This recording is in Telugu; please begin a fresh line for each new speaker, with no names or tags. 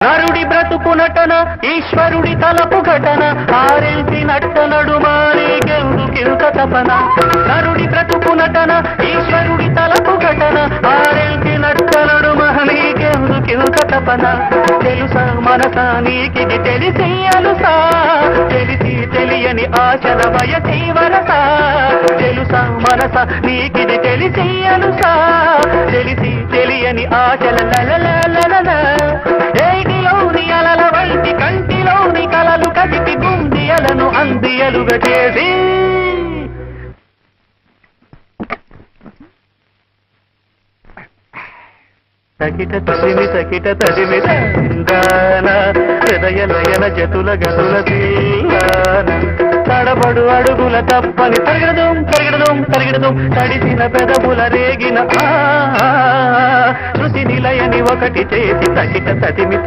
నరుడి బ్రతుకు నటన ఈశ్వరుడి తలపు ఘటన ఆరెల్సి నట్ట నడుమారీకెందుకింత తపన నరుడి బ్రతుకు నటన ఈశ్వరుడి తలపు ఘటన ఆరెల్సి నట్ట నడుమారీకెందుకింత తపన తెలుసా మనసా నీకిది తెలిసి అలుసా తెలిసి తెలియని ఆశల వయసి వరసా తెలుసా మనసా నీకిది తెలిసి అలుసా తెలిసి తెలియని ఆశల లలలలలల ఏటిలోని అలల వంటి కంటిలోని కలలు కదిపి గుండియలను అందియలుగా చేసి సకిట తదిమి తందాన హృదయ లయన జతుల గతుల తీయాన తడబడు అడుగుల తప్పని తరిగడదం తడిసిన పెదవుల రేగిన శృతి నిలయని ఒకటి చేసి సకిట తదిమి